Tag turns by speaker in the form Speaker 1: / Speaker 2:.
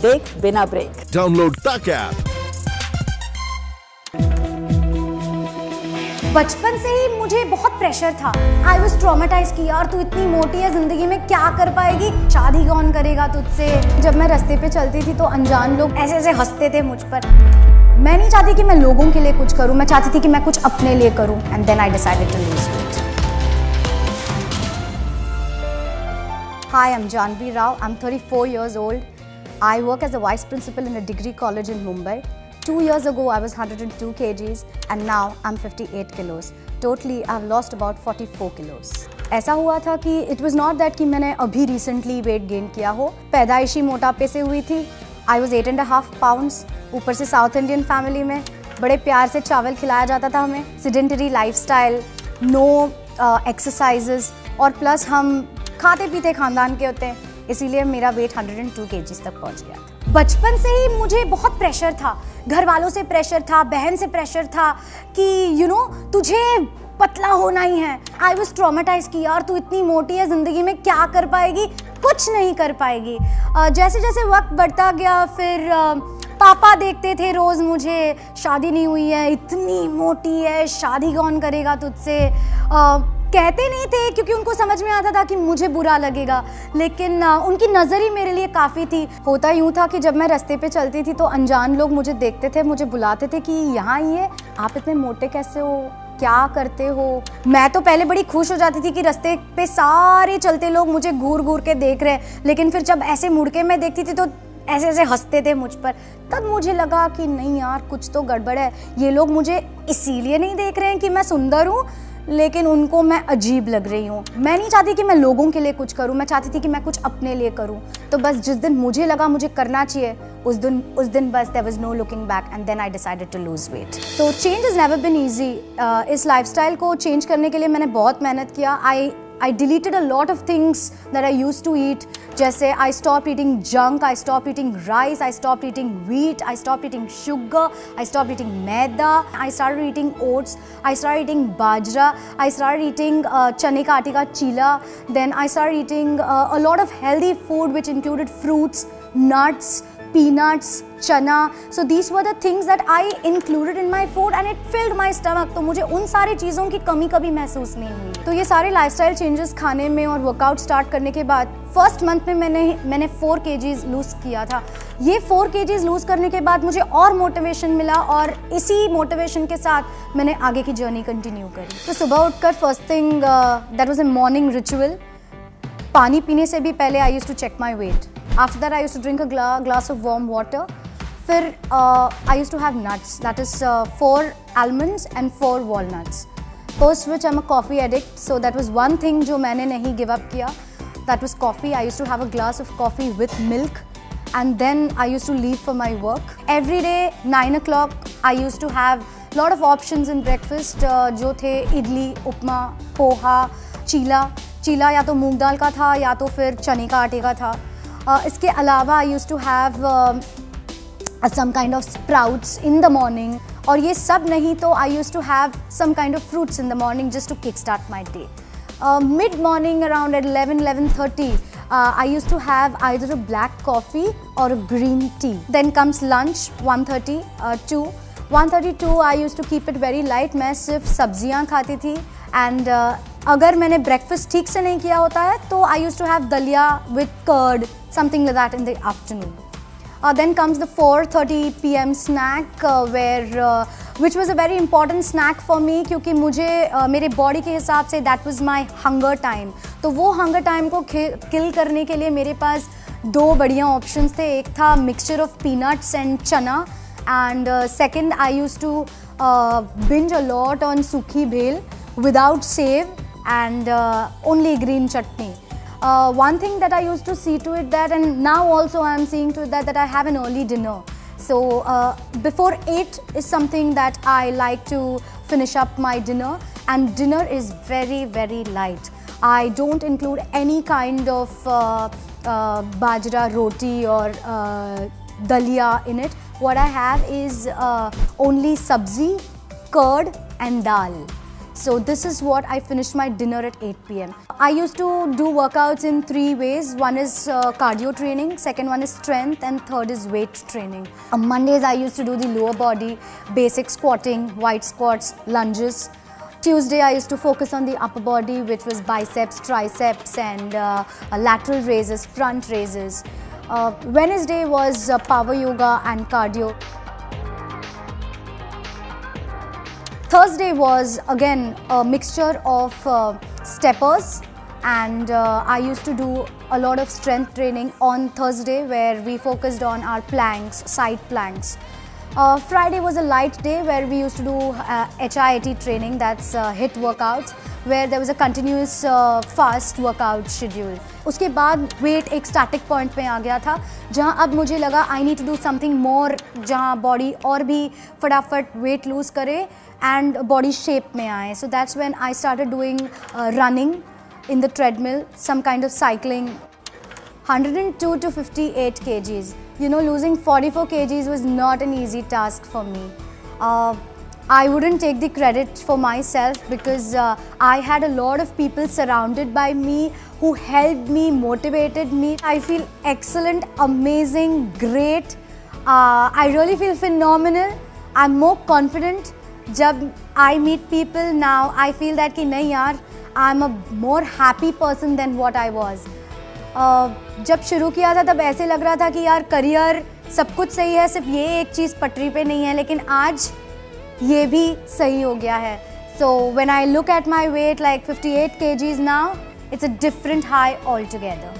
Speaker 1: देख बिना break.
Speaker 2: Download तक ऐप।
Speaker 3: बचपन से ही मुझे बहुत प्रेशर था। आई वॉज ट्रॉमेटाइज की यार तू इतनी मोटी है, जिंदगी में क्या कर पाएगी, शादी कौन करेगा तुझसे। जब मैं रास्ते पे चलती थी तो अनजान लोग ऐसे ऐसे हंसते थे मुझ पर। मैं नहीं चाहती कि मैं लोगों के लिए कुछ करूं, मैं चाहती थी कि मैं कुछ अपने लिए करूं। And then I decided to lose weight. Hi, I'm Janvi Rao. I'm 34 years old. I work as a vice principal in a degree college in Mumbai. 2 years ago, I was 102 kgs and now I'm 58 kilos. Totally, I've lost about 44 kilos. ऐसा हुआ था कि it was not that कि मैंने अभी recently weight gain किया हो। पैदाइशी मोटापे से हुई थी। I was 8.5 pounds. ऊपर से South Indian family में बड़े प्यार से चावल खिलाया जाता था हमें। Sedentary lifestyle, no exercises और प्लस हम खाते पीते खानदान के होते हैं, इसीलिए मेरा वेट 102 kgs तक पहुंच गया था। बचपन से ही मुझे बहुत प्रेशर था, घर वालों से प्रेशर था, बहन से प्रेशर था कि तुझे पतला होना ही है। आई वॉज ट्रॉमेटाइज की यार तू इतनी मोटी है, जिंदगी में क्या कर पाएगी, कुछ नहीं कर पाएगी। जैसे जैसे वक्त बढ़ता गया फिर पापा देखते थे रोज़ मुझे, शादी नहीं हुई है, इतनी मोटी है, शादी कौन करेगा तुझसे। कहते नहीं थे क्योंकि उनको समझ में आता था कि मुझे बुरा लगेगा, लेकिन उनकी नज़र ही मेरे लिए काफ़ी थी। होता यूँ था कि जब मैं रास्ते पे चलती थी तो अनजान लोग मुझे देखते थे, मुझे बुलाते थे कि यहाँ आइए, आप इतने मोटे कैसे हो, क्या करते हो। मैं तो पहले बड़ी खुश हो जाती थी कि रास्ते पे सारे चलते लोग मुझे घूर घूर के देख रहे हैं, लेकिन फिर जब ऐसे मुड़ के मैं देखती थी तो ऐसे ऐसे हंसते थे मुझ पर। तब मुझे लगा कि नहीं यार, कुछ तो गड़बड़ है। ये लोग मुझे इसीलिए नहीं देख रहे हैं कि मैं सुंदर हूँ, लेकिन उनको मैं अजीब लग रही हूँ। मैं नहीं चाहती कि मैं लोगों के लिए कुछ करूँ, मैं चाहती थी कि मैं कुछ अपने लिए करूँ। तो बस जिस दिन मुझे लगा मुझे करना चाहिए, उस दिन बस there was no looking back and then I decided to lose weight. तो change is never been easy. इस लाइफस्टाइल को चेंज करने के लिए मैंने बहुत मेहनत किया। I deleted a lot of things that I used to eat. जैसे I stopped eating junk, I stopped eating rice, I stopped eating wheat, I stopped eating sugar, I stopped eating maida, I started eating oats, I started eating bajra, I started eating chane ka aate ka chila. Then I started eating a lot of healthy food which included fruits, nuts, peanuts, chana. So these were the things that I included in my food and it filled my stomach. तो मुझे उन सारी चीज़ों की कमी कभी महसूस नहीं हुई। तो ये सारे लाइफस्टाइल चेंजेस खाने में और वर्कआउट स्टार्ट करने के बाद फर्स्ट मंथ में मैंने 4 kgs लूज़ किया था। ये 4 kgs लूज़ करने के बाद मुझे और मोटिवेशन मिला और इसी मोटिवेशन के साथ मैंने आगे की जर्नी कंटिन्यू करी। तो सुबह उठकर first thing that was a morning ritual. पानी पीने से भी पहले I used to check my weight. After that, I used to drink a glass of warm water. फिर I used to have nuts, that is 4 almonds and 4 walnuts. Post which I'm a coffee addict, so that was one thing जो मैंने नहीं give up किया. That was coffee. I used to have a glass of coffee with milk, and then I used to leave for my work. Every day 9 o'clock, I used to have lot of options in breakfast. जो थे इडली, उपमा, पोहा, चीला या तो मूंग दाल का था या तो फिर चने का आटे का था। इसके अलावा I use to have some kind of sprouts in the morning, और ये सब नहीं तो I use to have some kind of fruits in the morning just to kick start my day. Mid morning around at 11:30 I used to have either a black coffee or a green tea. Then comes lunch 1:30 to 1:32 I used to keep it very light. मैं सिर्फ सब्जियाँ खाती थी and अगर मैंने breakfast ठीक से नहीं किया होता है तो I use to have dalia with curd, something like that in the afternoon. Then comes the 4:30 p.m. snack which was a very important snack for me क्योंकि मुझे मेरे बॉडी के हिसाब से that was my hunger time. तो वो hunger time को किल करने के लिए मेरे पास 2 बढ़िया options थे। एक था mixture of peanuts and chana and second I used to binge a lot on सूखी भेल without save and only green chutney. One thing that I used to see to it that, and now also I am seeing to it that I have an early dinner. So before 8 is something that I like to finish up my dinner, and dinner is very, very light. I don't include any kind of bajra roti or dalia in it. What I have is only sabzi, curd and dal. So this is what I finished my dinner at 8 p.m. I used to do workouts in 3 ways. One is cardio training, second one is strength, and third is weight training. On Mondays I used to do the lower body, basic squatting, wide squats, lunges. Tuesday I used to focus on the upper body, which was biceps, triceps, and lateral raises, front raises. Wednesday was power yoga and cardio. Thursday was again a mixture of steppers, and I used to do a lot of strength training on Thursday, where we focused on our planks, side planks. Friday was a light day where we used to do HIIT training, that's HIIT workouts, where there was a continuous fast workout schedule. उसके बाद weight एक static point पे आ गया था, जहाँ अब मुझे लगा I need to do something more, जहाँ body और भी फटाफट weight lose करे and body shape में आए. So that's when I started doing running in the treadmill, some kind of cycling. 102 to 58 kgs. You know, losing 44 kgs was not an easy task for me. I wouldn't take the credit for myself because I had a lot of people surrounded by me who helped me, motivated me. I feel excellent, amazing, great. I really feel phenomenal. I'm more confident. जब I meet people now, I feel that कि नहीं यार, I'm a more happy person than what I was. जब शुरू किया था तब ऐसे लग रहा था कि यार करियर सब कुछ सही है, सिर्फ ये एक चीज़ पटरी पे नहीं है, लेकिन आज ये भी सही हो गया है. So when I look at my weight like 58 kgs now, it's a different high altogether.